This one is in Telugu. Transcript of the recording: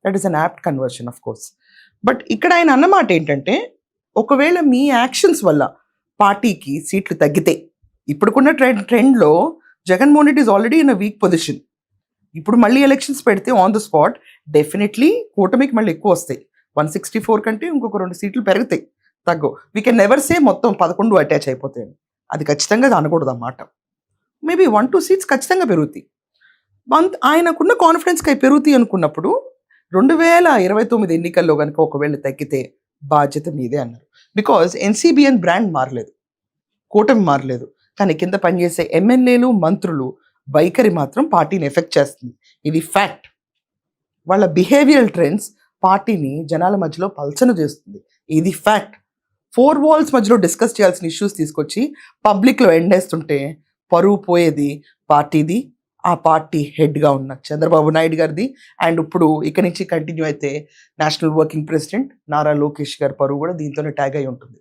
That is an apt conversion of course. But ఇక్కడ ఆయన అన్నమాట ఏంటంటే, ఒకవేళ మీ యాక్షన్స్ వల్ల పార్టీకి సీట్లు తగ్గితే, ఇప్పుడుకున్న ట్రెండ్లో Jaganmohan Reddy is already in a week position. ఇప్పుడు మళ్ళీ ఎలక్షన్స్ పెడితే ఆన్ ద స్పాట్ డెఫినెట్లీ కూటమికి మళ్ళీ ఎక్కువ వస్తాయి. 164 కంటే ఇంకొక 2 సీట్లు పెరుగుతాయి, తగ్గు. వీ కెన్ నెవర్ సే మొత్తం 11 అటాచ్ అయిపోతాయి. అది ఖచ్చితంగా అనకూడదు అన్నమాట. మేబీ 1-2 సీట్స్ ఖచ్చితంగా పెరుగుతాయి. ఆయనకున్న కాన్ఫిడెన్స్కి అవి పెరుగుతాయి అనుకున్నప్పుడు 2029 ఎన్నికల్లో కనుక ఒకవేళ తగ్గితే బాధ్యత మీదే అన్నారు. బికాజ్ ఎన్సీబీఎన్ బ్రాండ్ మారలేదు, కూటమి మారలేదు, కానీ కింద పనిచేసే ఎమ్మెల్యేలు మంత్రులు వైఖరి మాత్రం పార్టీని ఎఫెక్ట్ చేస్తుంది. ఇది ఫ్యాక్ట్. వాళ్ళ బిహేవియరల్ ట్రెండ్స్ పార్టీని జనాల మధ్యలో పల్చన చేస్తుంది. ఇది ఫ్యాక్ట్. 4 walls మధ్యలో డిస్కస్ చేయాల్సిన ఇష్యూస్ తీసుకొచ్చి పబ్లిక్లో ఎండేస్తుంటే పరువు పోయేది పార్టీది, ఆ పార్టీ హెడ్గా ఉన్న చంద్రబాబు నాయుడు గారిది. అండ్ ఇప్పుడు ఇక్కడి నుంచి కంటిన్యూ అయితే national working president Nara Lokesh గారి పరువు కూడా దీంతోనే ట్యాగ్ అయి ఉంటుంది.